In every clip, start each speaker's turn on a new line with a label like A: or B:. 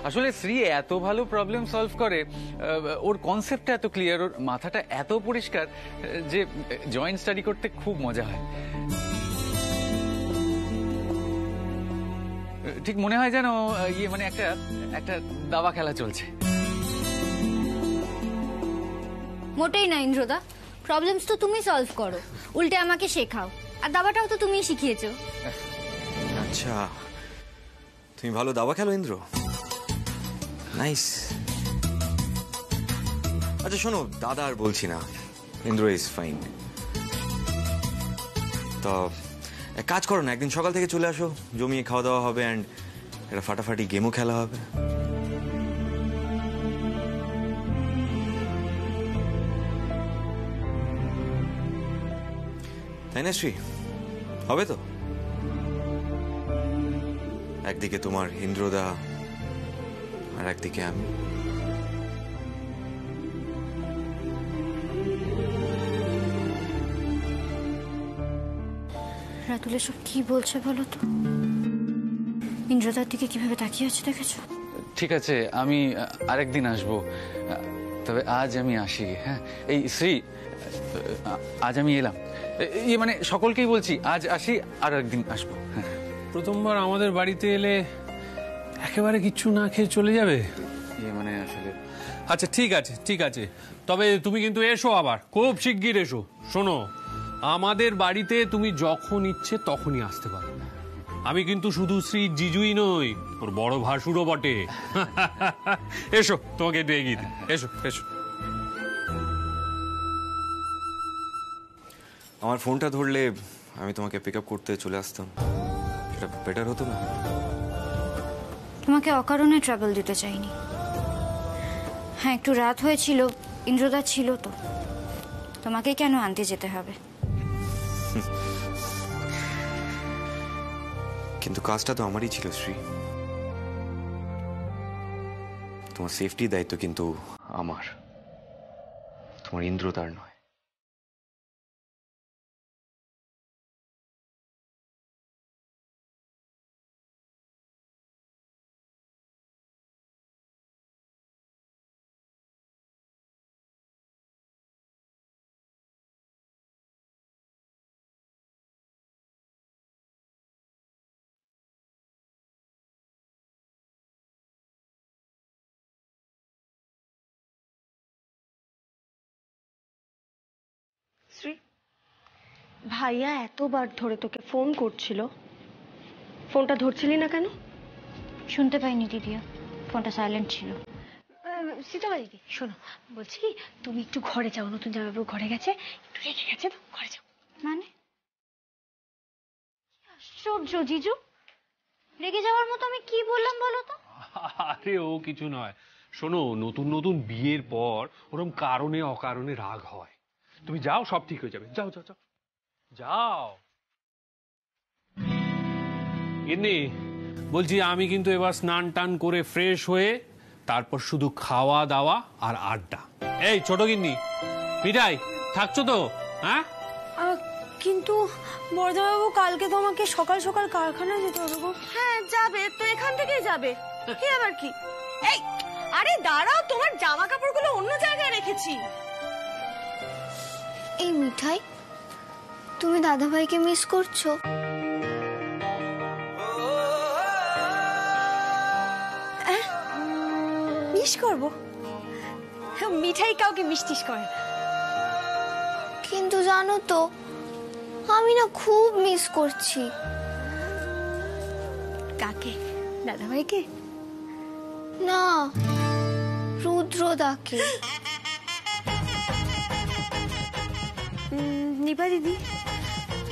A: আসলে শ্রী এত ভালো প্রবলেম সলভ করে, ওর কনসেপ্টটা এত ক্লিয়ার, ওর মাথাটা এত পরিষ্কার যে জয়েন্ট স্টাডি করতে খুব মজা হয়। ঠিক মনে হয় যেন মানে একটা দাবা খেলা চলছে।
B: মোটেই না ইন্দ্রদা, প্রবলেমস তো তুমি সলভ করো, উল্টে আমাকে শেখাও, আর দাবাটাও তো তুমিই শিখিয়েছো।
C: আচ্ছা, তুমি ভালো দাবা খেলো ইন্দ্র? নাইস। আচ্ছা শোনো, দাদা আর বলছি না, ইন্দ্র ইজ ফাইন। তো এক কাজ করো না, একদিন সকাল থেকে চলে আসো, জমিয়ে খাওয়া দাওয়া হবে অ্যান্ড একটা ফাটাফাটি গেমও খেলা হবে। তাই না শ্রী? হবে তো? একদিকে তোমার ইন্দ্রদা আর একদিকে আমি।
B: রাতুল এসব কি বলছে বলো তো? ইন্দ্রদার দিকে কিভাবে তাকিয়ে আছে দেখেছো?
A: ঠিক আছে, আমি আরেকদিন আসবো, তবে আজ আমি আসি। হ্যাঁ এই শ্রী, আজ আমি এলাম, মানে সকলকেই বলছি আজ আসি, আর একদিন আসবো। হ্যাঁ,
D: প্রথমবার আমাদের বাড়িতে এলে একেবারে কিচ্ছু না খেয়ে চলে যাবে?
A: মানে আসলে
D: আচ্ছা ঠিক আছে ঠিক আছে, তবে তুমি কিন্তু এসো, আবার খুব শিগগির এসো। শোনো, আমাদের বাড়িতে তুমি যখন ইচ্ছে তখনই আসতে পারো। আমি কিন্তু শুধু শ্রী জিজুই নই, ওর বড় ভাসুরও বটে। এসো, তোমাকে একটু এগিয়ে দিই, এসো এসো।
C: আমার ফোনটা ধরলে আমি তোমাকে পিক আপ করতে চলে আসতাম, সেটা বেটার হতো না?
B: তোমাকে অকারণে ট্রাবল দিতে চাইনি। হ্যাঁ একটু রাত হয়েছিল, ইন্দ্রদা ছিল তো, তোমাকে কেন আনতে যেতে হবে?
C: কিন্তু কাজটা তো আমারই ছিল শ্রী, তোমার সেফটির দায়িত্ব কিন্তু আমার, তোমার ইন্দ্রদার নয়।
E: শ্রী, ভাইয়া এতবার ধরে তোকে ফোন করছিল, ফোনটা ধরছিলি না কেন?
B: শুনতে পাইনি দিদিয়া, ফোনটা সাইলেন্ট ছিল।
E: সীতামা দিদি শোনো, বলছি কি তুমি একটু ঘরে যাও, নতুন জামাইবাবু ঘরে গেছে, একটু রেগে গেছে তো, ঘরে যাও।
B: মানে আশ্চর্য জিজু, রেগে যাওয়ার মতো আমি কি বললাম বলো তো?
D: আরে ও কিছু নয়। শোনো, নতুন নতুন বিয়ের পর ওরকম কারণে অকারণে রাগ হয়। তুমি যাও, সব ঠিক হয়ে যাবে, যাও যাও যাও যাও। এমনি বলছি, আমি কিন্তু এবার স্নান টান করে ফ্রেশ হয়ে তারপর শুধু খাওয়া দাওয়া আর আড্ডা। এই ছোট গিন্নি, মিঠাই থাকছো তো? হ্যাঁ
E: কিন্তু বড়জামাইবাবু কালকে তো আমাকে সকাল সকাল কারখানায় যেতে হবে গো। হ্যাঁ যাবে তো, এখান থেকেই যাবে, কি আবার কি? এই আরে দাঁড়াও, তোমার জামা কাপড়গুলো অন্য জায়গায় রেখেছি।
B: এই মিঠাই, তুমি দাদাভাইকে মিস করছো?
E: মিস করবো? মিঠাই কাউকে মিষ্টিস করে না।
B: কিন্তু জানো তো, আমি না খুব মিস করছি।
E: কাকে? দাদাভাইকে?
B: না, রুদ্রদাকে।
E: নিপা দিদি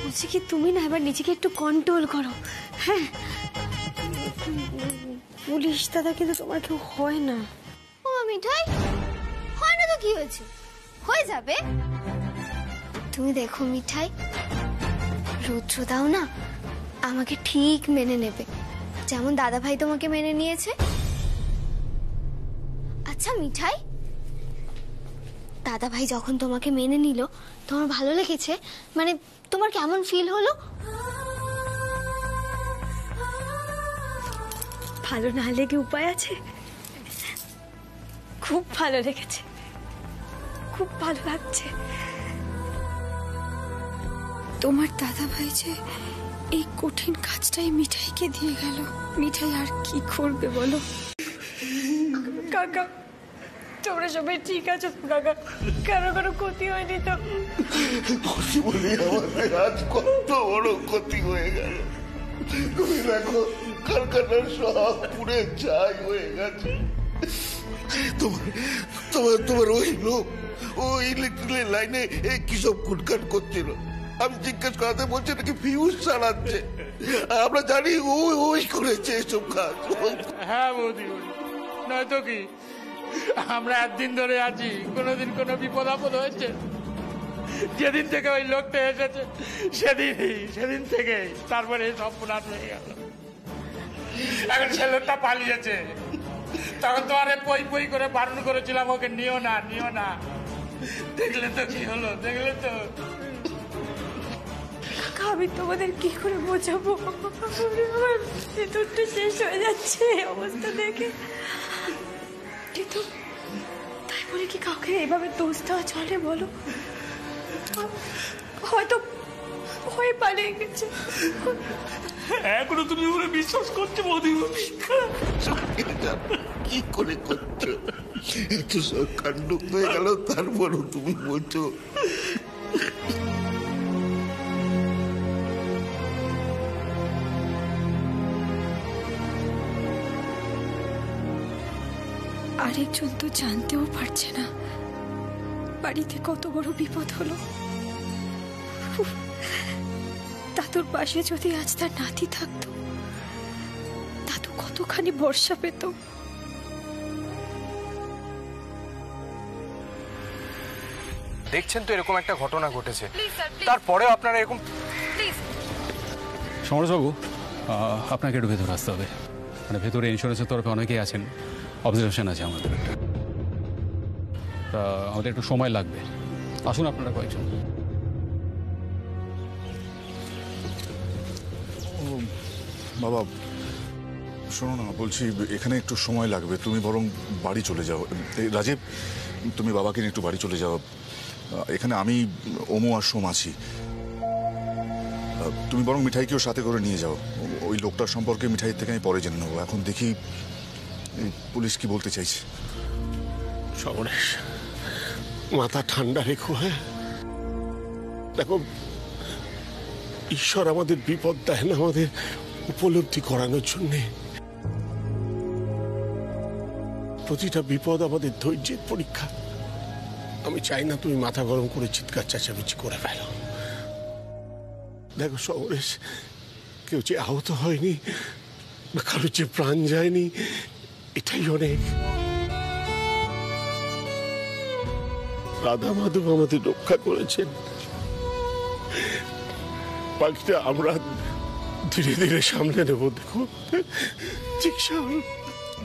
E: বলছি কি, তুমি না এবার নিজেকে একটু কন্ট্রোল করো। হ্যাঁ, পুলিশ দাদা কিন্তু তোমার কেউ হয় না।
B: ও মিঠাই, হয় না তো কি হয়েছে, হয়ে যাবে। তুমি দেখো মিঠাই, রুদ্রদাও না আমাকে ঠিক মেনে নেবে, যেমন দাদাভাই তোমাকে মেনে নিয়েছে। আচ্ছা মিঠাই, দাদাভাই যখন তোমাকে মেনে নিল, তোমার ভালো লেগেছে? মানে তোমার কেমন ফিল হলো?
E: ভালো না লেগে উপায় আছে? খুব ভালো লেগেছে, খুব ভালো লাগছে।
F: তোমার দাদা ভাই যে এই কঠিন কাজটাই মিঠাইকে দিয়ে গেল, মিঠাই আর কি করবে বলো?
E: কাকা তোমরা সবাই ঠিক আছো তো কাকা? কারো কোনো ক্ষতি হয়নি তো?
G: ক্ষতি বলি আমাদের আজ কত বড় ক্ষতি হয়ে গেল। তুমি দেখো কারখানার সব পুড়ে ছাই হয়ে গেছে। তোমার তোমার তোমার ওই লোক ওই ইলেকট্রিক লাইনে কি সব কুটকাট করছিল, আমি জিজ্ঞেস করাতে বলছে নাকি ফিউজ চালাচ্ছে। আমরা জানি ওই করেছে এসব কাজ।
H: হ্যাঁ বৌদি, নয়তো কি আমরা একদিন ধরে আছি, কোনোদিন কোনো বিপদ আপদ হয়েছে? যেদিন থেকে ওই লোকটা এসেছে সেদিন থেকে তারপরে সব পুরাত হয়ে গেল। এখন সে লোকটা পালিয়েছে, তখন তো আরে পই করে বারণ করেছিলাম ওকে নিও না। দেখলে তো কি হলো, দেখলে তো।
E: আমি তোমাদের কি করে বোঝাবো? আমার ভেতরটা শেষ হয়ে যাচ্ছে এই অবস্থা দেখে। কিন্তু তাই বলে কি কাউকে এইভাবে দোষ দেওয়া চলে বলো? হয়তো ভয় পালিয়ে গেছে।
H: এখনো তুমি ওরা বিশ্বাস করছো বৌদি?
G: কি করে করছো? এত সব কাণ্ড হয়ে গেল, তারপরও তুমি বলছো।
F: আরেকজন তো জানতেও পারছে না বাড়িতে কত বড় বিপদ হলো। দাদুর পাশে যদি আজ তার নাতি থাকতো, দাদু কতখানি ভরসা পেত।
I: দেখছেন তো এরকম একটা ঘটনা ঘটেছে, তারপরেও আপনারা এরকম।
J: সমরেশবাবু, আপনাকে একটু ভেতরে আসতে হবে। মানে ভেতরে ইন্স্যুরেন্সের তরফে অনেকেই আছেন, অবজারভেশন আছে আমাদের একটা, তা আমাদের একটু সময় লাগবে। আসুন আপনারা কয়েকজন।
K: বাবা শোনো না, বলছি এখানে একটু সময় লাগবে, তুমি বরং বাড়ি চলে যাও। রাজীব, তুমি বাবাকে নিয়ে একটু বাড়ি চলে যাও। এখানে আমি, ওমো আর সোম আছি। তুমি বরং মিঠাইকেও সাথে করে নিয়ে যাও। ওই লোকটার সম্পর্কে মিঠাই থেকে আমি পরে জেনে নেবো। এখন দেখি পুলিশ কি বলতে চাইছে।
G: সমরেশ, মাথা ঠান্ডা রেখো। হ্যাঁ দেখো, ঈশ্বর আমাদের বিপদ দেয় না আমাদের উপলব্ধি করানোর জন্যে। প্রতিটা বিপদ আমাদের ধৈর্যের পরীক্ষা। আমি চাই না তুমি মাথা গরম করে চিৎকার চেঁচামেচি করে ফেলো। দেখো সমরেশ, কেউ যে আহত হয়নি বা কারোর যে প্রাণ যায়নি, এটাই অনেক। রাধা মাধব আমাদের রক্ষা করেছেন, বাকিটা আমরা ধীরে ধীরে সামনে নেব। দেখো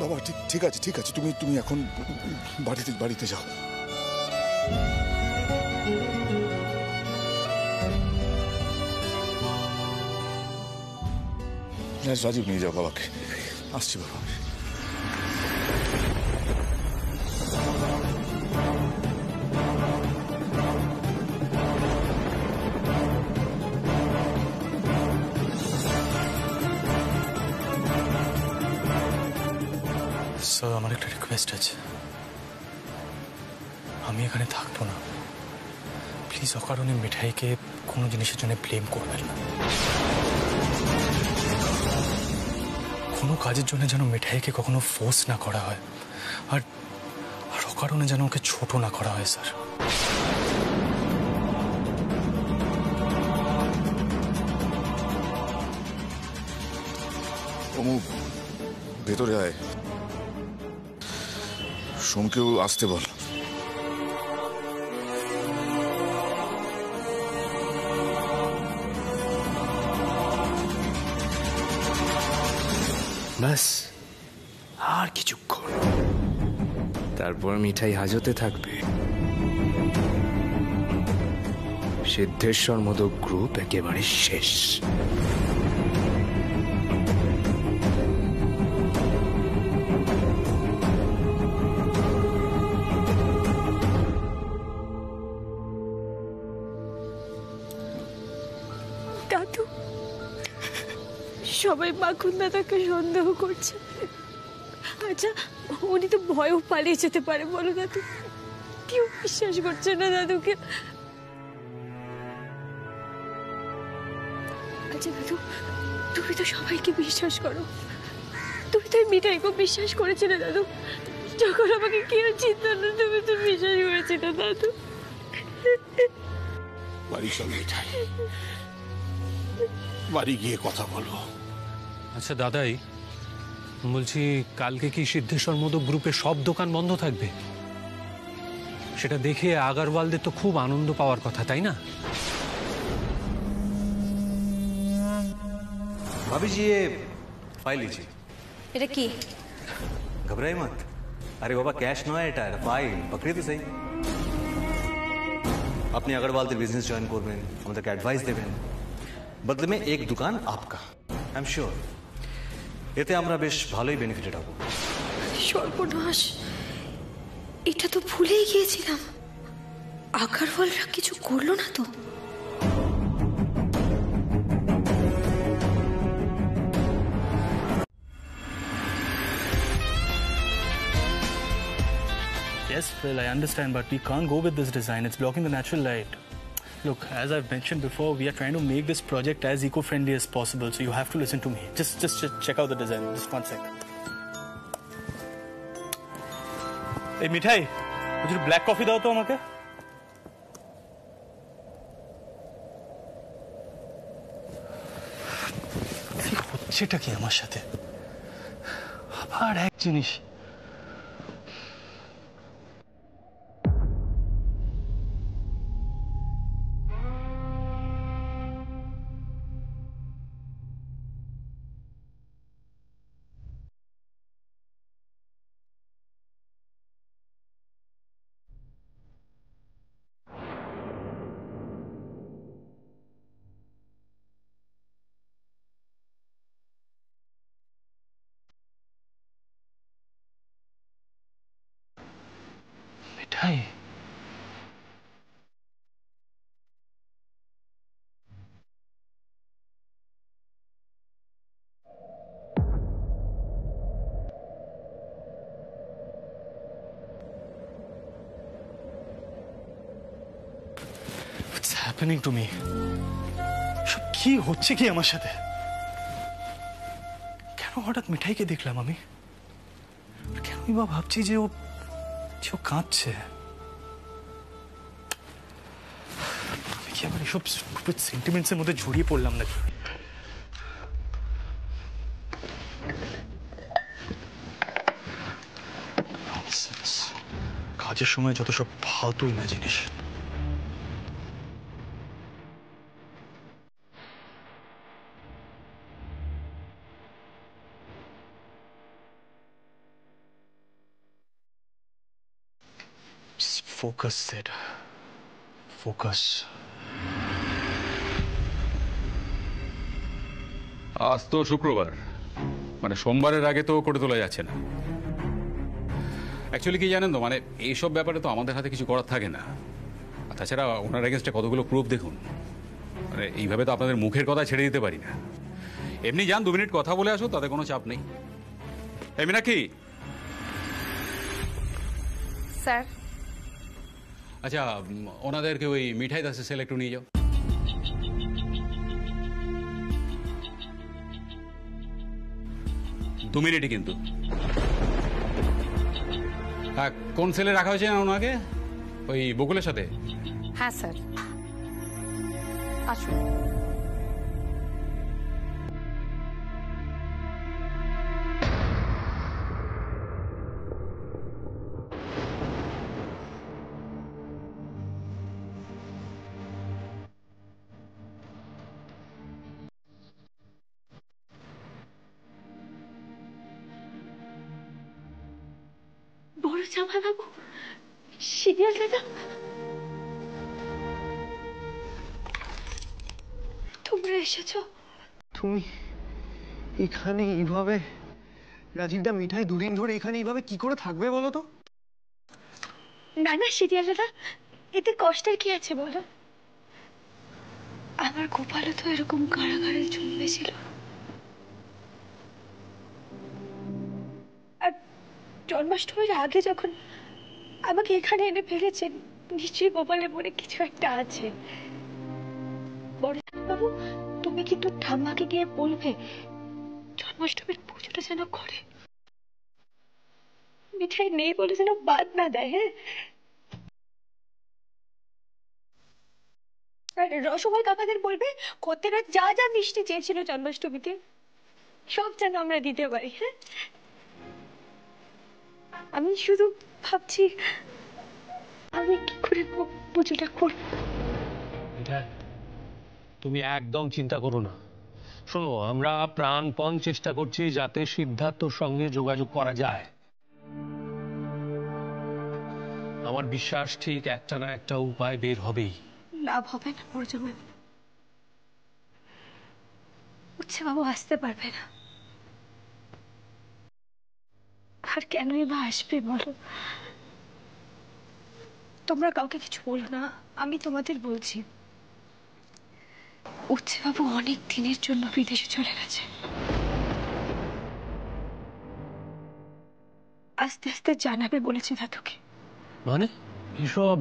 K: বাবা, ঠিক আছে, তুমি এখন বাড়িতে যাও। রাজীব, নিয়ে যাও বাবাকে। আসছি বাবা।
I: স্যার, আমার একটা রিকোয়েস্ট আছে। আমি এখানে থাকবো না, প্লিজ অকারণে মিঠাইকে কোনো জিনিসের জন্য ব্লেম করবেন না। কোনো কাজের জন্য যেন মিঠাইকে কখনো ফোর্স না করা হয়, আর অকারণে যেন ওকে ছোট না করা হয় স্যার।
K: ওমু, ভেতরে আয়। সোমকেও আসতে বল।
I: ব্যাস, আর কিছুক্ষণ, তারপর মিঠাই হাজতে থাকবে। সিদ্ধেশ্বর মোদক গ্রুপ একেবারে শেষ।
F: সবাই মাখন দাদাকে সন্দেহ করছে। আচ্ছা, উনি তো ভয়ও পালিয়ে যেতে পারে, বলো দাদু। কেউ বিশ্বাস করছে না দাদুকে। আচ্ছা দাদু, তুমি তো সবাইকে বিশ্বাস করো, তুমি তো মিঠাইকে বিশ্বাস করেছিলে দাদু। যখন আমাকে কেউ চিনত না, তুমি তো বিশ্বাস করেছিলে দাদু।
G: বাড়ি চল মিঠাই, বাড়ি গিয়ে কথা বলবো।
D: আচ্ছা দাদাই, বলছি কালকে কি সিদ্ধেশ্বর মোদক গ্রুপের সব দোকান বন্ধ থাকবে? সেটা দেখে আগারওয়ালদের তো খুব আনন্দ পাওয়ার কথা, তাই না?
L: भाभी जी ये फाइल लीजिए।
E: এটা কি?
L: घबराई मत। अरे बाबा कैश नॉट এটা ফাইল पकड़ी तो सही। আপনি अग्रवाल बिजनेस जॉइन করবেন, আমাদেরকে অ্যাডভাইস দেবেন, বদলে में एक दुकान आपका। आई एम श्योर এতে আমরা বেশ ভালোই বেনিফিটেড হব।
F: সর্বনাশ, এটা তো ভুলেই গিয়েছিলাম। আগারওয়ালরা কিছু করলো না তো?
I: Yes, Phil, I understand, but we can't go with this design. It's blocking the natural light. Look, as I've mentioned before, we are trying to make this project as eco-friendly as possible, so you have to listen to me. Just check out the design. Just one second. Hey, Mithai, would you black coffee দাও তো আমাকে? হচ্ছেটা কি আমার সাথে? আবার এক জিনিস। মিঠাই, What's happening to me? সব কি হচ্ছে কি আমার সাথে? কেন হঠাৎ মিঠাইকে দেখলাম আমি? কেনই বা ভাবছি যে ও কাঁদছে? আমি কি আবার এসব সেন্টিমেন্টস এর মধ্যে জড়িয়ে পড়লাম নাকি? কাজের সময় যত সব ফালতু ইমাজিনেশন। Focus, Sid. Focus.
J: আজ তো শুক্রবার, মানে সোমবারের আগে তো করে তোলা যাচ্ছে না। অ্যাকচুয়ালি কি জানেন তো, মানে এইসব ব্যাপারে তো আমাদের হাতে কিছু করার থাকে না। আর তাছাড়া ওনার এগেনস্টে কতগুলো প্রুফ দেখুন, মানে এইভাবে তো আপনাদের মুখের কথা ছেড়ে দিতে পারি না। এমনি যান 2 মিনিট কথা বলে আসো, তাতে কোনো চাপ নেই। এমনি নাকি?
E: স্যার,
J: আচ্ছা, ওনাদেরকে ওই মিঠাই দাসের সেল একটু নিয়ে যাও। দু মিনিটই কিন্তু। হ্যাঁ, কোন সেলে রাখা হয়েছে না ওনাকে? ওই বকুলের সাথে?
E: হ্যাঁ স্যার, আসুন।
F: বড় জামা বাবু, সিরিয়াল দাদা, তোমরা এসেছো?
M: তুমি এখানে এইভাবে? রাজীবদা, মিঠাই দুদিন ধরে এখানে এইভাবে কি করে থাকবে বলো তো?
F: না না সিরিয়াল দাদা, এতে কষ্টের কি আছে বলো? আমার গোপালও তো এরকম কারাগারে জন্মেছিল। জন্মাষ্টমীর আগে যখন আমাকে এখানে এনে ফেলেছেন, নিশ্চয়ই গোপালের মনে কিছু একটা আছে। বড় বাবু, তুমি কিন্তু ঠাম্মাকে গিয়ে বলবে জন্মাষ্টমীর পুজোটা যেন করে, মিঠাই নেই বলে যেন বাদ না দেয়। হ্যাঁ, আর রসমাই কাকাদের বলবে কর্তারা যা যা মিষ্টি চেয়েছিল জন্মাষ্টমীতে সব যেন আমরা দিতে পারি। হ্যাঁ, আমি শুধু ভাবছি আমি কি করে পুজোটা করব।
D: তুমি একদম চিন্তা করো না। শোনো, আমরা প্রাণপণ চেষ্টা করছি যাতে সিদ্ধার্থর সঙ্গে যোগাযোগ করা যায়। আমার বিশ্বাস ঠিক একটা না একটা উপায় বের হবেই।
F: লাভ হবে না বড়জামাই, উচ্ছে বাবু আসতে পারবে না। আর কেনই বা আসবে বলো? তোমরা কাউকে কিছু বলো না, আমি তোমাদের বলছি। উচ্ছে বাবু অনেক দিনের জন্য বিদেশে চলে গেছে। আস্তে আস্তে জানাবে বলেছে দাদুকে।
D: মানে এসব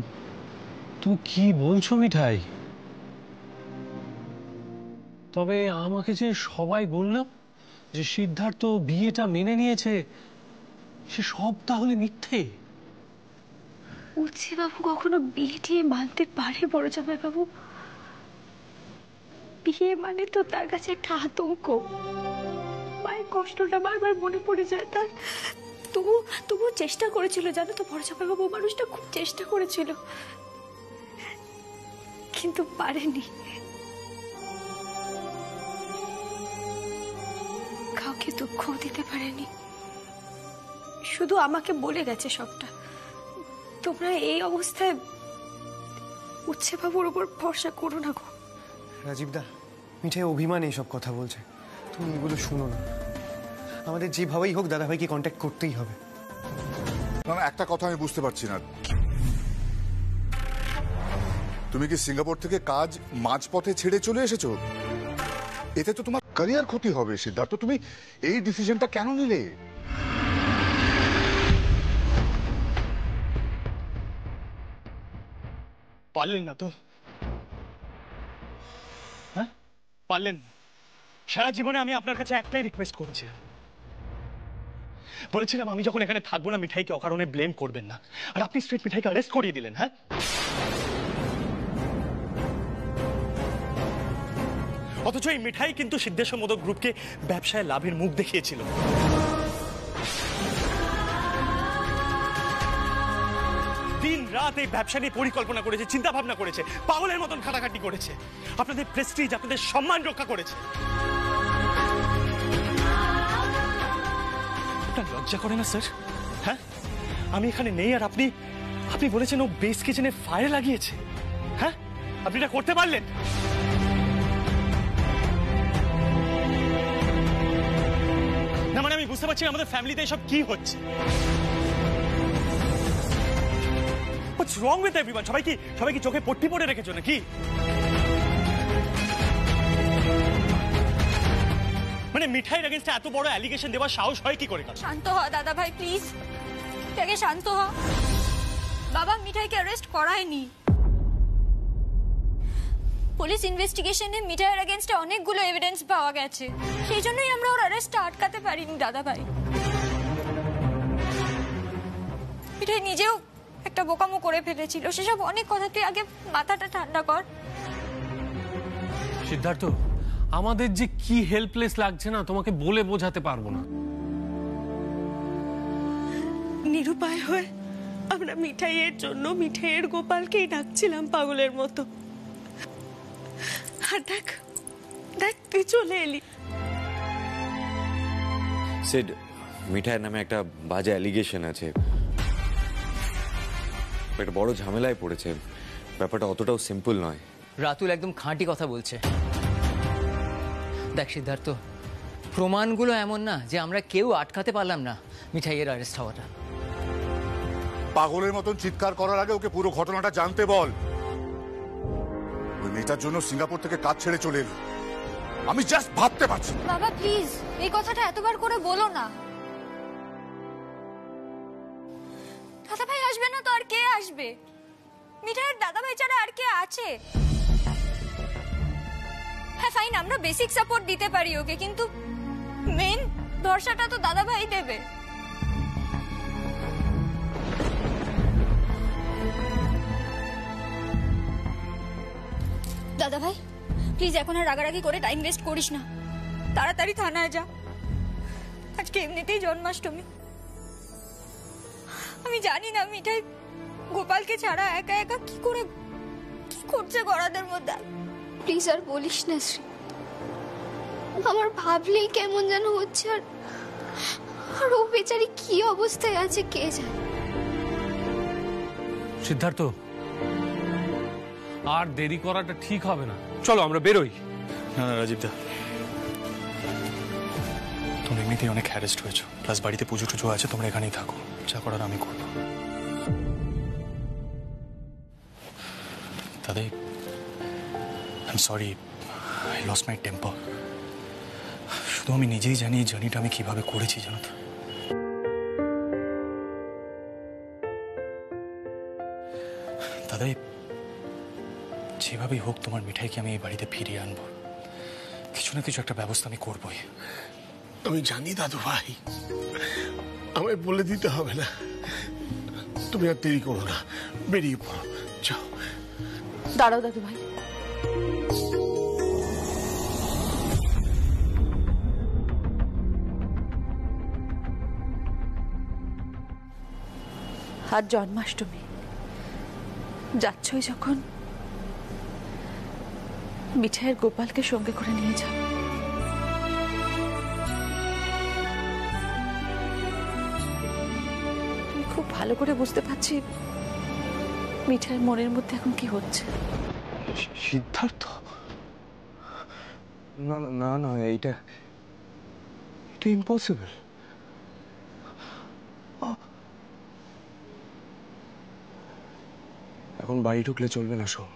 D: তুমি কি বলছো মিঠাই? তবে আমাকে যে সবাই বললাম যে সিদ্ধার্থ বিয়েটা মেনে নিয়েছে, সে সব তাহলে মিথ্যে?
F: উচ্ছে বাবু কখনো বিয়ে টিয়ে মানতে পারে বড়জামাই বাবু? বিয়ে মানে তো তার কাছে একটা আতঙ্ক। মায়ের কষ্টটা বারবার মনে পড়ে যায় তার। তবু চেষ্টা করেছিল, জানো তো বড়জামাই বাবু, মানুষটা খুব চেষ্টা করেছিল, কিন্তু পারেনি। কাউকে দুঃখ দিতে পারেনি, শুধু আমাকে বলে গেছে সবটা। তোমরা এই অবস্থায় উচ্ছে বাবুর উপর ভরসা করো না গো।
M: রাজীব দা, মিঠাই অভিমান এইসব কথা বলছে, তুমি এগুলো শুনো না। আমাদের যেভাবেই হোক দাদাভাইকে কন্ট্যাক্ট করতেই হবে।
K: না, একটা কথা আমি বুঝতে পারছি না, তুমি কি সিঙ্গাপুর থেকে কাজ মাঝপথে ছেড়ে চলে এসেছো? এতে তো তোমার ক্যারিয়ার ক্ষতি হবে সিদ্ধার্থ। তুমি এই ডিসিশনটা কেন নিলে?
I: পারলেন না তো? হ্যাঁ, পারলেন? সারা জীবনে আমি আপনার কাছে একটাই রিকোয়েস্ট করেছি, বলেছিলাম আমি যখন এখানে থাকবো না মিঠাইকে অকারণে ব্লেম করবেন না, আর আপনি স্ট্রেট মিঠাইকে অ্যারেস্ট করিয়ে দিলেন। হ্যাঁ, অথচ এই মিঠাই কিন্তু সিদ্ধেশ্বর মোদক গ্রুপকে ব্যবসায় লাভের মুখ দেখিয়েছিল। দিন রাত এই ব্যবসা নিয়ে পরিকল্পনা করেছে, চিন্তা ভাবনা করেছে, পাগলের মতন খাটাখাটি করেছে, আপনাদের প্রেস্টিজ, আপনাদের সম্মান রক্ষা করেছে। আপনার লজ্জা করে না স্যার? হ্যাঁ, আমি এখানে নেই আর আপনি বলেছেন ও বেস কিচেনে ফায়ার লাগিয়েছে। হ্যাঁ, আপনি এটা করতে পারলেন? না মানে আমি বুঝতে পারছি আমাদের ফ্যামিলিতে এসব কি হচ্ছে। What's wrong with everyone? সবাই কি চোখে পট্টি পড়ে রেখেছো নাকি? মানে মিঠাইয়ের এগেইনস্টে এত বড় অ্যালিগেশন দেওয়ার সাহস হয় কি করে?
E: শান্ত হ দাদা ভাই, প্লিজ আগে শান্ত হ। বাবা মিঠাইকে অ্যারেস্ট করায়নি। পুলিশ ইনভেস্টিগেশনে মিঠাইয়ের এগেইনস্টে অনেকগুলো এভিডেন্স পাওয়া গেছে, সেই জন্যই আমরা ওর অ্যারেস্টটা আটকাতে পারিনি দাদা ভাই। মিঠাই নিজেও একটা বোকামো করে ফেলেছিল, সেসব অনেক কথা। তুই আগে মাথাটা ঠান্ডা কর।
D: সিদ্ধার্থ, আমাদের যে কি হেল্পলেস লাগছে না, তোমাকে বলে বোঝাতে পারবো না।
F: নিরুপায় হয়ে আমরা মিঠাইয়ের জন্য মিঠাইয়ের গোপালকেই ডাকছিলাম পাগলের মতো। আর দেখ তুই চলে এলি।
C: সিড, মিঠাইয়ের নামে একটা বাজে অ্যালিগেশন আছে, একটা বড় ঝামেলায় পড়েছে। ব্যাপারটা অতটাও সিম্পল নয়।
N: রাতুল একদম খাঁটি কথা বলছে। দেখ সিদ্ধার্থ, প্রমাণগুলো এমন না যে আমরা কেউ আটকাতে পারলাম না মিঠাইয়ের অ্যারেস্ট হওয়াটা।
K: পাগলের মতন চিৎকার করার আগে ওকে পুরো ঘটনাটা জানতে বল। ওই মেয়েটার জন্য সিঙ্গাপুর থেকে কাজ ছেড়ে চলে এলো, আমি জাস্ট ভাবতে পারছি।
E: বাবা প্লিজ এই কথাটা এতবার করে বলো না। কে আসবে? মিঠাইয়ের দাদাভাই ছাড়া আর কে আছে? হ্যাঁ ফাইন, আমরা বেসিক সাপোর্ট দিতে পারি ওকে, কিন্তু মেন ভরসাটা তো দাদাভাই দেবে। দাদাভাই প্লিজ এখন আর রাগারাগি করে টাইম ওয়েস্ট করিস না, তাড়াতাড়ি থানায় যা। আজকে এমনিতেই জন্মাষ্টমী। আমি জানি না মিঠাই গোপালকে ছাড়া একা একা কি করছে গড়াদের মধ্যে।
B: প্লিজ আর বলিস না শ্রী, আমার ভাবলেই কেমন যেন হচ্ছে। আর ও বেচারি কি অবস্থায় আছে কে জানে।
D: সিদ্ধার্থ, আর দেরি করাটা ঠিক হবে না, চলো আমরা বেরোই।
I: না না রাজীব দা, তোমরা এমনিতেই অনেক হ্যারেস্ট হয়েছো, প্লাস বাড়িতে পুজো টুজো আছে, তোমরা এখানেই থাকো, যা করার আমি করব। দাদাই I am sorry, I lost my temper. শুধু আমি নিজেই জানি এই জার্নিটা আমি কিভাবে করেছি জানো তো। দাদাই যেভাবেই হোক তোমার মিঠাইকে আমি এই বাড়িতে ফিরিয়ে আনবো, কিছু না কিছু একটা ব্যবস্থা আমি করবোই।
G: আমি জানি দাদু ভাই, আমায় বলে দিতে হবে না। তুমি আর দেরি করো না, বেরিয়ে পড়ো, যাও।
F: দাঁড়াও দাদু ভাই, আজ জন্মাষ্টমী, যাচ্ছই যখন মিঠাইয়ের গোপালকে সঙ্গে করে নিয়ে যাও। আমি খুব ভালো করে বুঝতে পারছি মিঠাইয়ের মনের মধ্যে এখন কি হচ্ছে।
M: সিদ্ধার্থ, না না না, এটা ইম্পসিবল। এখন বাড়ি ঢুকলে চলবে না, শোন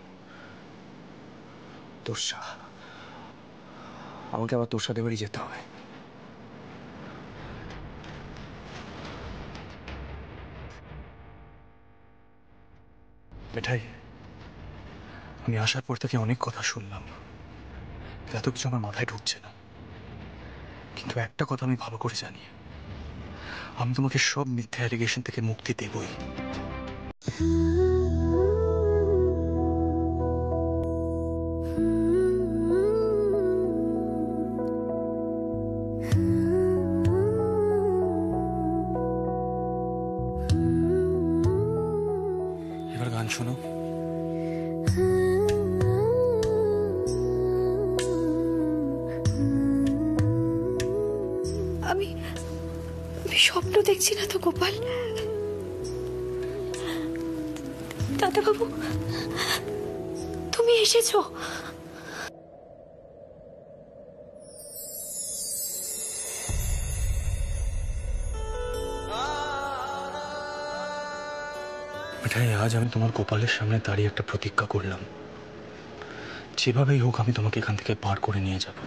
M: তোরসা, আমাকে আবার তোর সাথে বাড়ি যেতে হবে।
I: মিঠাই, আমি আসার পর থেকে অনেক কথা শুনলাম, এত কিছু আমার মাথায় ঢুকছে না, কিন্তু একটা কথা আমি ভালো করে জানি, আমি তোমাকে সব মিথ্যা অ্যালিগেশন থেকে মুক্তি দেবই। এবার গান শোনো।
F: আমি স্বপ্ন দেখছি না তো গোপাল? দাদা বাবু, তুমি এসেছো?
I: মিঠাই, আজ আমি তোমার গোপালের সামনে দাঁড়িয়ে একটা প্রতিজ্ঞা করলাম, যেভাবেই হোক আমি তোমাকে এখান থেকে পার করে নিয়ে যাব।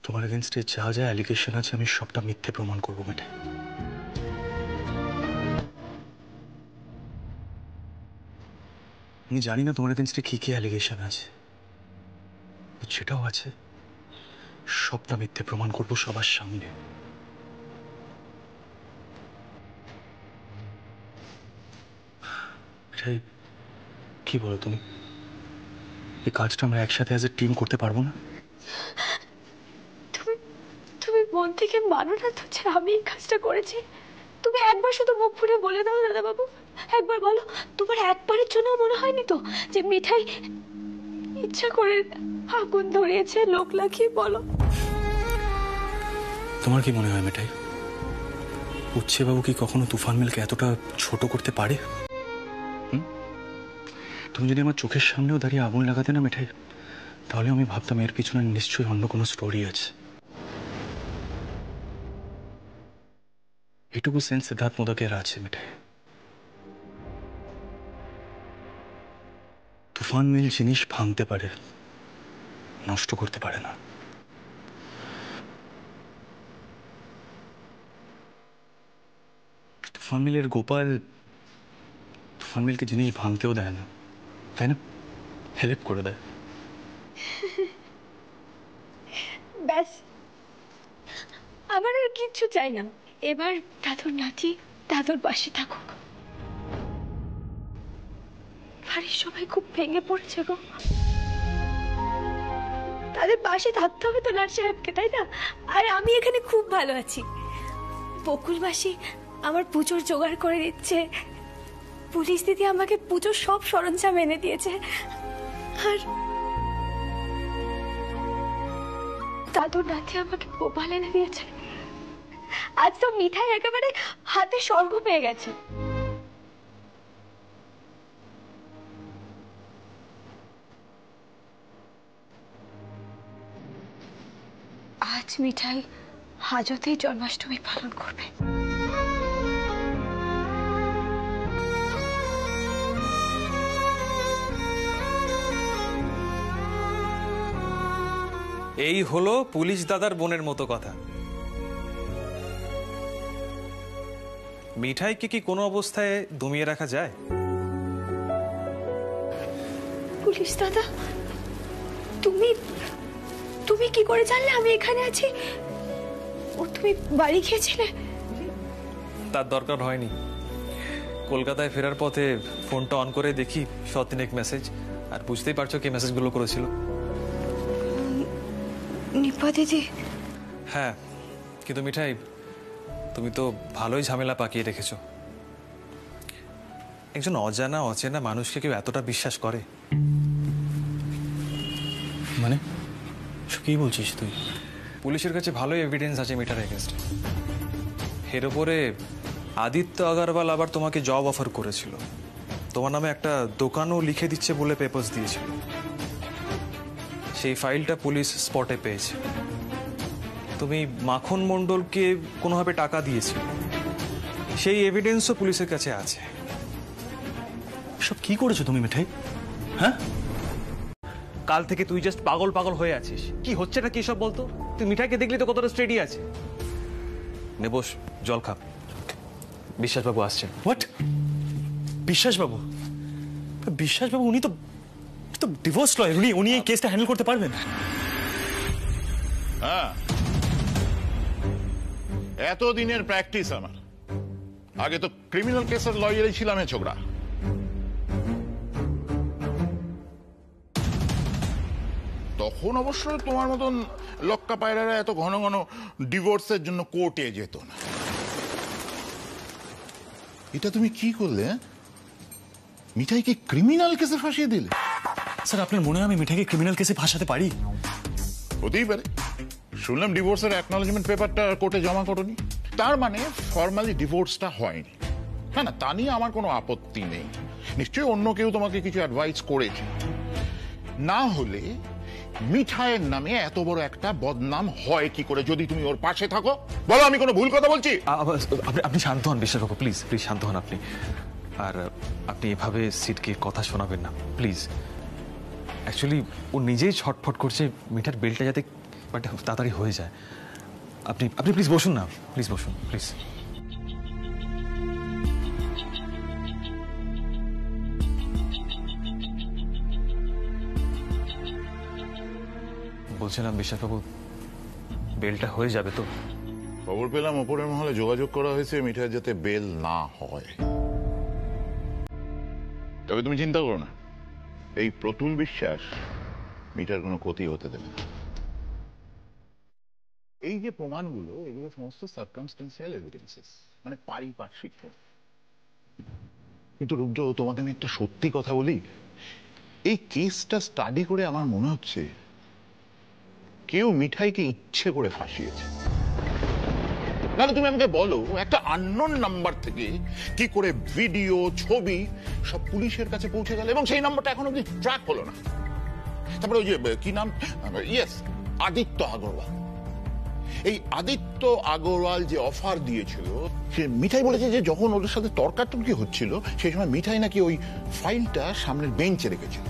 I: তোমার এগেনস্টে যা যা অ্যালিগেশন আছে আমি সবটা মিথ্যে প্রমাণ করবো মিঠাই। আমি জানি না তোমার এগেনস্টে কি কি অ্যালিগেশন আছে, যেটাও আছে সবটা মিথ্যে প্রমাণ করবো সবার সামনে। মিঠাই, কি বলো তুমি? এই কাজটা আমরা একসাথে অ্যাজ এ টিম করতে পারবো না?
F: তুমি মন থেকে মানো না তো যে আমি এই কাজটা করেছি? তুমি একবার শুধু মুখ ফুটে বলে দাও দাদা বাবু, একবার বলো, তোমার একবারের জন্য মনে হয়নি তো যে মিঠাই ইচ্ছা করে আগুন ধরিয়েছে লোক লাগিয়ে? বলো।
I: তোমার কি মনে হয় মিঠাই, উচ্ছে বাবু কি কখনো তুফান মিলকে এতটা ছোট করতে পারে? তুমি যদি আমার চোখের সামনেও দাঁড়িয়ে আগুন লাগাতে না মিঠাই, তাহলে আমি ভাবতাম এর পিছনে নিশ্চয়ই অন্য কোনো স্টোরি আছে। এটুকু সেন্স সিদ্ধার্থ মোদকের আছে মিঠাই। তুফান মিল জিনিস ভাঙতে পারে, নষ্ট করতে পারে না। তুফান মিলের গোপাল তুফান মিলকে জিনিস ভাঙতেও দেয় না, তাই না? হেল্প করে দেয়।
F: ব্যাস, আমার আর কিচ্ছু চাই না। এবার দাদুর নাতি দাদুর পাশে থাকুক। বাড়ির সবাই খুব ভেঙে পড়েছে গো। তাদের পাশে থাকতে হবে তো নাট সাহেবকে, তাই না? আর আমি এখানে খুব ভালো আছি। বকুল মাসি আমার পুজোর জোগাড় করে দিচ্ছে, পুলিশ দিদি আমাকে পুজোর সব সরঞ্জাম এনে দিয়েছে, আর দাদুর নাতি আমাকে গোপাল এনে দিয়েছে। আজ তো মিঠাই একেবারে হাতে স্বর্গ পেয়ে গেছে। আজ মিঠাই হাজতেই জন্মাষ্টমী পালন করবে।
L: এই হলো পুলিশ দাদার বোনের মতো কথা। মিঠাইকে কি কোনো অবস্থায় দমিয়ে রাখা যায়?
F: পুলিশ দাদা, তুমি তুমি কি করে জানলে আমি এখানে আছি? ও, তুমি বাড়ি গিয়েছিলে?
L: তার দরকার হয়নি। কলকাতায় ফেরার পথে ফোনটা অন করে দেখি শতিনেক মেসেজ, আর বুঝতেই পারছো কি মেসেজগুলো করেছিল।
F: নিপা দিদি।
L: হ্যাঁ, কিন্তু মিঠাই তুমি তো ভালোই ঝামেলা পাকিয়ে রেখেছো। একজন অজানা অচেনা মানুষকে কেউ এতটা বিশ্বাস করে?
I: মানে কি বলছিস তুই?
L: পুলিশের কাছে ভালোই এভিডেন্স আছে মিঠার এগেনস্টে। এর উপরে আদিত্য আগরওয়াল আবার তোমাকে জব অফার করেছিল, তোমার নামে একটা দোকানও লিখে দিচ্ছে বলে পেপারস দিয়েছিল। সেই ফাইলটা পুলিশ স্পটে পেয়েছে। তুমি মাখন মণ্ডলকে কোনোভাবে টাকা দিয়েছিল, সেই এভিডেন্সও পুলিশের কাছে আছে।
I: সব কি করেছো তুমি মিঠাই? হ্যাঁ,
L: কাল থেকে তুই জাস্ট পাগল পাগল হয়ে আছিস। কি হচ্ছে না কি সব বলতো? তুই মিঠাইকে দেখলি তো কতটা স্টেডি আছে। নে বস, জল খা। বিশ্বাসবাবু আসছেন।
I: হোয়াট? বিশ্বাসবাবু? বিশ্বাসবাবু উনি তো ডিভোর্স লয়ার, উনি এই কেসটা হ্যান্ডেল করতে পারবেন?
G: হ্যাঁ, এতদিনের প্র্যাকটিস আমার। আগে তো ক্রিমিনাল কেসের লয়ারই ছিলাম এ ছোকরা। তখন অবশ্য তোমার মতন লক্কা পায়রারা এত ঘন ঘন ডিভোর্সের জন্য কোর্টে যেত না। এটা তুমি কি করলে? মিঠাইকে ক্রিমিনাল কেসে ফাঁসিয়ে দিলে?
I: স্যার, আপনার মনে হয় আমি মিঠাইকে ক্রিমিনাল কেসে ফাঁসাতে পারি?
G: হতেই পারে। শুনলাম ডিভোর্সের অ্যাকনলেজমেন্ট পেপারটা কোর্টে জমা করোনি, তার মানে ফর্মালি ডিভোর্সটা হয়নি। হ্যাঁ না, তা নিয়ে আমার কোনো আপত্তি নেই। নিশ্চয়ই অন্য কেউ তোমাকে কিছু অ্যাডভাইস করেছে, না হলে মিঠাইয়ের নামে এত বড় একটা বদনাম হয় কি করে যদি তুমি ওর পাশে থাকো? বলো আমি কোনো ভুল কথা বলছি?
L: আপনি শান্ত হন বিশ্বাসবাবু, প্লিজ প্লিজ শান্ত হন আপনি। আর আপনি এভাবে সিটকে কথা শোনাবেন না প্লিজ। অ্যাকচুয়ালি ও নিজেই ছটফট করছে মিঠার বেলটা যাতে তাড়াতাড়ি হয়ে যায়। আপনি আপনি প্লিজ বসুন না, প্লিজ বসুন প্লিজ। বলছিলাম বিশ্বাসবাবু, বেলটা হয়ে যাবে তো?
G: খবর পেলাম ওপরের মহলে যোগাযোগ করা হয়েছে মিঠাই যাতে বেল না হয়। তবে তুমি চিন্তা করো না, এই প্রতুল বিশ্বাস মিঠার কোনো ক্ষতি হতে দেবে না। এই যে প্রমাণগুলো, এগুলো সমস্ত সার্কামস্টেন্সিয়াল এভিডেন্সেস, মানে পারিপার্শ্বিক। কিন্তু রুদ্র, তোমাকে আমি একটা সত্যি কথা বলি, এই কেসটা স্টাডি করে আমার মনে হচ্ছে কেউ মিঠাইকে ইচ্ছে করে ফাঁসিয়েছে। না, তুমি আমাকে বলো একটা আননোন নাম্বার থেকে কি করে ভিডিও, ছবি সব পুলিশের কাছে পৌঁছে গেল এবং সেই নাম্বারটা এখনো অব্দি ট্র্যাক হলো না। তারপরে ওই যে কি নাম, ইয়েস, আদিত্য আগরওয়াল। এই আদিত্য আগরওয়াল যে অফার দিয়েছিল
O: সে মিঠাই বলেছে যে যখন ওদের সাথে তর্কাতর্কি হচ্ছিল সেই সময় মিঠাই নাকি ওই ফাইলটা সামনের বেঞ্চে রেখেছিল।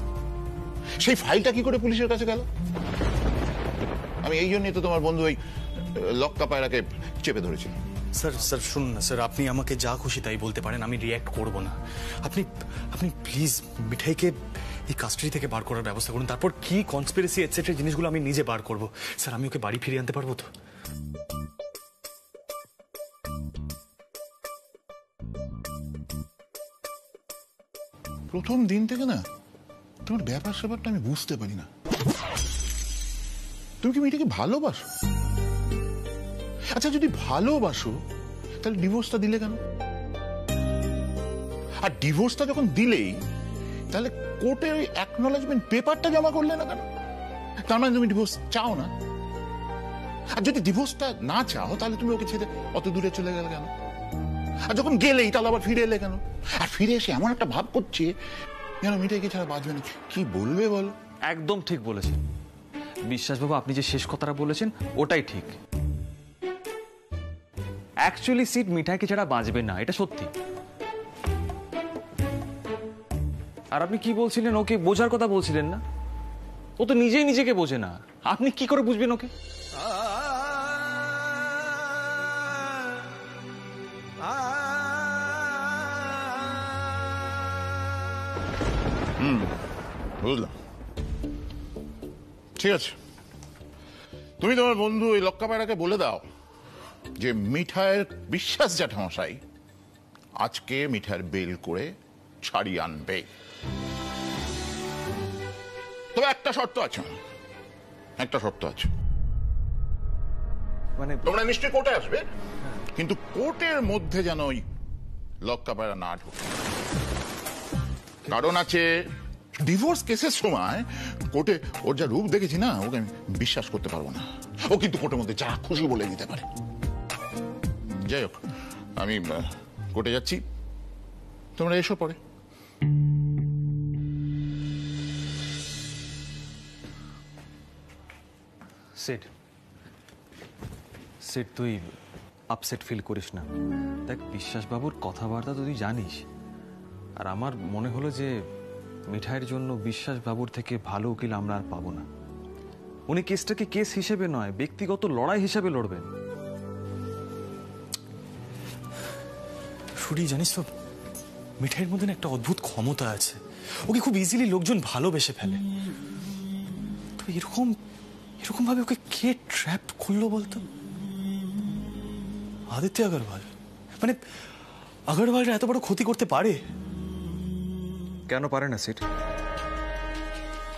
O: সেই ফাইলটা কি করে পুলিশের কাছে গেল? আমি এই জন্যই তো তোমার বন্ধু ওই লক্কা পায়রাকে চেপে ধরেছিল।
I: স্যার শুনুন না স্যার, আপনি আমাকে যা খুশি তাই বলতে পারেন, আমি রিয়্যাক্ট করব না। আপনি প্লিজ মিঠাইকে এই কাস্টাডি থেকে বার করার ব্যবস্থা করুন, তারপর কি কনস্পিরেসি এটসেট্রা জিনিসগুলো আমি নিজে বার করব। স্যার আমি ওকে বাড়ি ফিরিয়ে আনতে পারবো তো?
O: প্রথম দিন থেকে না তোমার ব্যাপার স্যাপারটা আমি বুঝতে পারি না। তুমি কি মেয়েটাকে ভালোবাসো? আচ্ছা যদি ভালোবাসো তাহলে ডিভোর্সটা দিলে কেন? আর ডিভোর্সটা যখন দিলেই তাহলে কোর্টে ওই অ্যাকনোলেজমেন্ট পেপারটা জমা করলে না কেন? তার মানে তুমি ডিভোর্স চাও না। আর যদি ডিভোর্সটা না চাও তাহলে তুমি ওকে ছেড়ে অত দূরে চলে গেলে কেন? আর যখন গেলেই তাহলে আবার ফিরে এলে কেন? আর ফিরে এসে এমন একটা ভাব করছে যেন মেয়েটাকে ছাড়া বাঁচবে না। কি বলবে বলো?
L: একদম ঠিক বলেছেন বিশ্বাসবাবু, আপনি যে শেষ কথাটা বলেছেন ওটাই ঠিক। অ্যাকচুয়ালি সিট মিঠাইকে ছাড়া বাঁচবে না, এটা সত্যি। আর আপনি কি বলছিলেন? ওকে বোঝার কথা বলছিলেন না? ও তো নিজেই নিজেকে বোঝে না, আপনি কি করে বুঝবেন ওকে?
O: বুঝলাম, ঠিক আছে। তুমি তোমার বন্ধু ওই লক্কা পায়রাকে বলে দাও যে মিঠাইয়ের বিশ্বাস জ্যাঠামশাই আজকে মিঠাইয়ের বেল করে ছাড়িয়ে আনবে। তবে একটা শর্ত আছে, একটা শর্ত আছে।
L: মানে
O: তোমরা নিশ্চয়ই কোর্টে আসবে, কিন্তু কোর্টের মধ্যে যেন ওই লক্কা পায়রা না ঢোকে। কারণ আছে, ডিভোর্স কেসের সময় কোর্টে ওর যা রূপ দেখেছি না, ওকে আমি বিশ্বাস করতে পারবো না। ও কিন্তু কোর্টের মধ্যে যা খুশি বলে দিতে পারে। যাই হোক, আমি কোর্টে যাচ্ছি, তোমরা এসো পরে।
L: সেট সেট তুই আপসেট ফিল করিস না। দেখ বিশ্বাসবাবুর কথাবার্তা তুই জানিস, আর আমার মনে হলো যে মিঠাইয়ের জন্য বিশ্বাসবাবুর থেকে ভালো উকিল আমরা আর পাবো না। উনি কেসটাকে কেস হিসেবে নয়, ব্যক্তিগত লড়াই হিসেবে লড়বেন।
I: শুনি জানিস তো, মিঠাইয়ের মধ্যে একটা অদ্ভুত ক্ষমতা আছে, ওকে খুব ইজিলি লোকজন ভালোবেসে ফেলে। তো এরকম ভাবে ওকে কে ট্র্যাপ করলো বলতো? আদিত্য আগরওয়াল। মানে আগরওয়ালরা এত বড় ক্ষতি করতে পারে?
L: কেন পারে না সিট?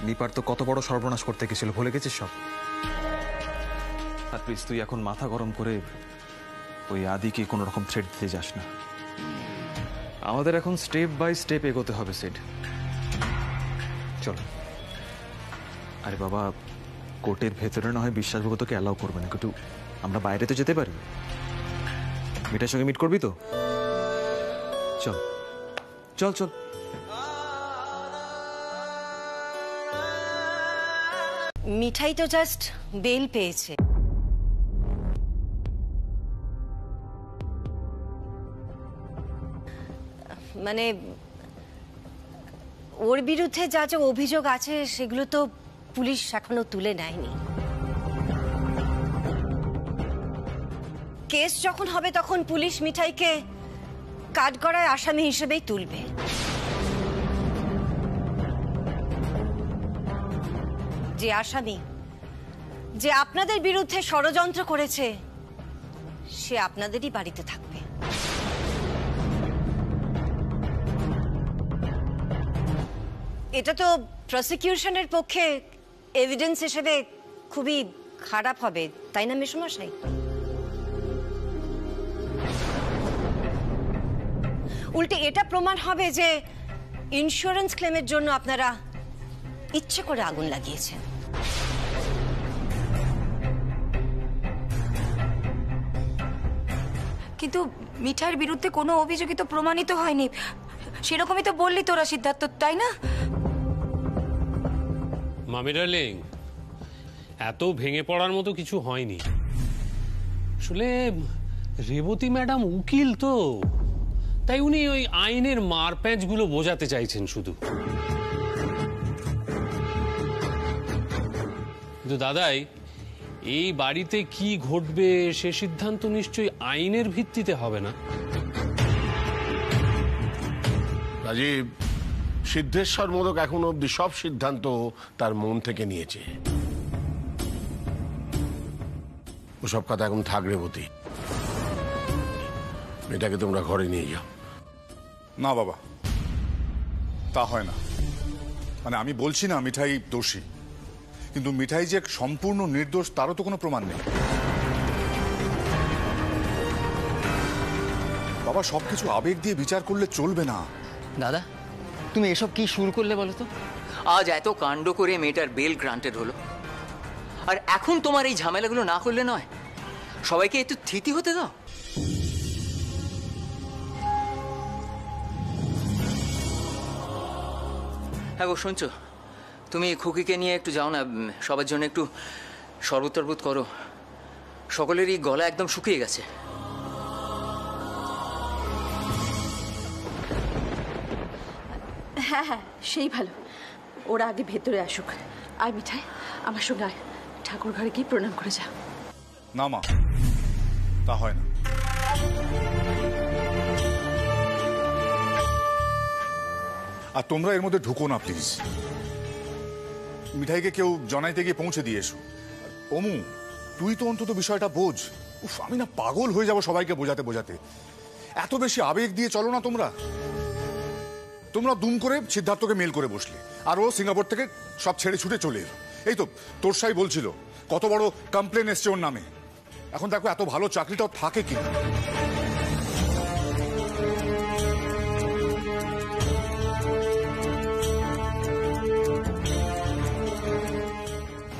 L: নিপার তো কত বড় সর্বনাশ করতে গেছিল, ভুলে গেছিস সব? আর প্লিজ তুই এখন মাথা গরম করে ওই আদিকে কোনো রকম থ্রেট দিতে যাস না। আমাদের এখন স্টেপ বাই স্টেপ এগোতে হবে সিট। চল। আরে বাবা, কোর্টের ভেতরে না হয় বিশ্বাসবাবু তোকে অ্যালাউ করবে না, কিন্তু আমরা বাইরে তো যেতে পারি। মিঠার সঙ্গে মিট করবি তো? চল চল চল।
E: মিঠাই তো জাস্ট বেল পেয়েছে, মানে ওর বিরুদ্ধে যা যা অভিযোগ আছে সেগুলো তো পুলিশ এখনো তুলে নেয়নি। কেস যখন হবে তখন পুলিশ মিঠাইকে কাঠগড়ায় আসামি হিসেবেই তুলবে। যে আসামি, যে আপনাদের বিরুদ্ধে ষড়যন্ত্র করেছে, সে আপনাদেরই বাড়িতে থাকবে। এটা তো প্রসিকিউশনের পক্ষে এভিডেন্স হিসেবে খুবই খারাপ হবে, তাই না মেসোমশাই? উল্টে এটা প্রমাণ হবে যে ইন্স্যুরেন্স ক্লেমের জন্য আপনারা ইচ্ছে করে আগুন লাগিয়েছেন।
F: কিন্তু মিঠাইয়ের বিরুদ্ধে কোনো অভিযোগই তো প্রমাণিত হয়নি, সেরকমই তো বললি তোরা সিদ্ধার্থ, তাই না?
D: মামি ডার্লিং, এত ভেঙে পড়ার মতো কিছু হয়নি। আসলে রেবতী ম্যাডাম উকিল তো, তাই উনি ওই আইনের মারপ্যাঁচগুলো বোঝাতে চাইছেন শুধু। কিন্তু দাদাই, এই বাড়িতে কি ঘটবে সে সিদ্ধান্ত নিশ্চয়ই আইনের ভিত্তিতে হবে না।
P: রাজীব, সিদ্ধেশ্বর মোদক এখন অব্দি সব সিদ্ধান্ত তার মন থেকে নিয়েছে। ওসব কথা এখন থাক রেবতী, মেয়েটাকে তোমরা ঘরে নিয়ে যাও।
K: না বাবা, তা হয় না। মানে আমি বলছি না মিঠাই দোষী, কিন্তু মিঠাই যে সম্পূর্ণ নির্দোষ তারও তো কোনো প্রমাণ নেই। বাবা, সবকিছু আবেগ দিয়ে বিচার করলে চলবে না।
N: দাদা, তুমি এসব কি শুরু করলে বলো তো? আজ এত কাণ্ড করে মেয়েটার বেল গ্রান্টেড হলো, আর এখন তোমার এই ঝামেলাগুলো না করলে নয়। সবাইকে একটু থিতি হতে দাও। হ্যাঁ গো, শুনছো? তুমি খুকিকে নিয়ে একটু যাও না, সবার জন্য একটু শরবত টরবত করো। সকলেরই গলা একদম শুকিয়ে গেছে।
Q: হ্যাঁ হ্যাঁ, সেই ভালো। ওরা আগে ভেতরে আসুক। আয় মিঠাই, আমার সঙ্গে আয়, ঠাকুর ঘরে গিয়ে প্রণাম করে যা।
K: না মা, তা হয় না। আর তোমরা এর মধ্যে ঢুকো না প্লিজ। মিঠাইকে কেউ জনাইতে গিয়ে পৌঁছে দিয়ে এসো। অমু, তুই তো অন্তত বিষয়টা বোঝ। উফ, আমি না পাগল হয়ে যাব সবাইকে বোঝাতে বোঝাতে। এত বেশি আবেগ দিয়ে চলো না তোমরা। তোমরা দুম করে সিদ্ধার্থকে মেল করে বসলে, আর ও সিঙ্গাপুর থেকে সব ছেড়ে ছুটে চলে এলো। এই তো তোরসাই বলছিল কত বড় কমপ্লেন এসছে ওর নামে। এখন দেখো এত ভালো চাকরিটাও থাকে কি।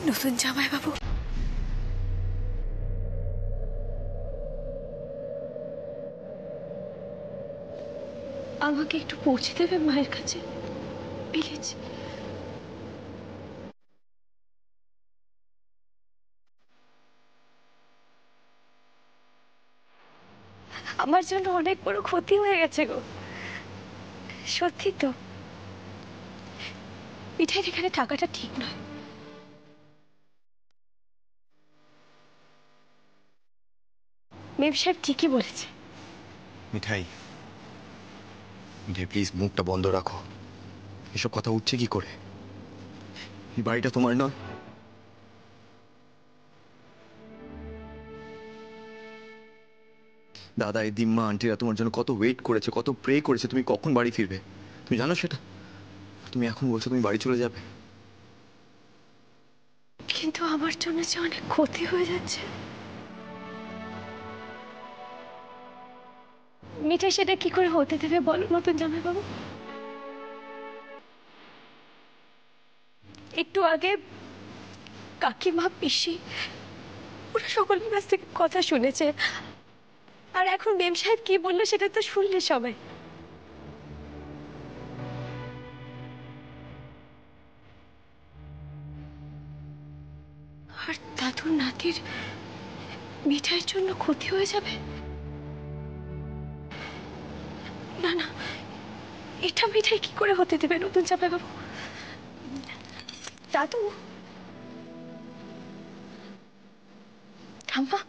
F: নতুন জামাই বাবু, আমাকে একটু পৌঁছে দেবে মায়ের কাছে প্লিজ। আমার জন্য অনেক বড় ক্ষতি হয়ে গেছে গো, সত্যি তো। মিঠাইয়ের এখানে থাকাটা ঠিক নয়। মেম সাহেব ঠিকই বলেছে।
C: মিঠাই, মিঠাই প্লিজ মুখটা বন্ধ রাখো। এসব কথা উঠছে কি করে? এই বাড়িটা তোমার নয়। দাদা, এই দিম্মা আন্টিরা তোমার জন্য কত ওয়েট করেছে, কত প্রে করেছে তুমি কখন বাড়ি ফিরবে। তুমি জানো সেটা? তুমি এখন বলছো তুমি বাড়ি চলে যাবে।
F: কিন্তু আমার জন্য যে অনেক ক্ষতি হয়ে যাচ্ছে। মিঠাই সেটা কি করে হতে দেবে বলো নতুন জামাই বাবু? একটু আগে কাকিমা, পিসি ওরা সকলের কাছ থেকে কথা শুনেছে, আর এখন মেম সাহেব কি বললো সেটা তো শুনলে সবাই। আর দাদুর নাতির মিঠাইয়ের জন্য ক্ষতি হয়ে যাবে। না না, এটা মিঠাই কি করে হতে দেবে নতুন জামাই বাবু? দাদু, ঠাম্মা,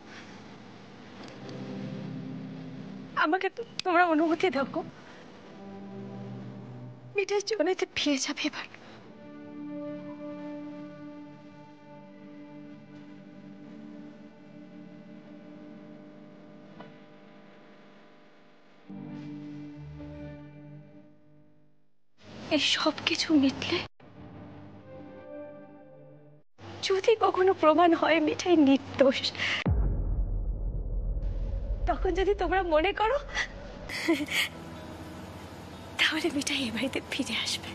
F: আমাকে তোমরা অনুমতি দাও গো। মিঠাই জনাইতে ফিরে যাবে এবার। এই সব কিছু মিটলে যদি কখনো প্রমাণ হয় মিঠাই নির্দোষ, তখন যদি তোমরা মনে করো তাহলে মিঠাই এ বাড়িতে ফিরে আসবে।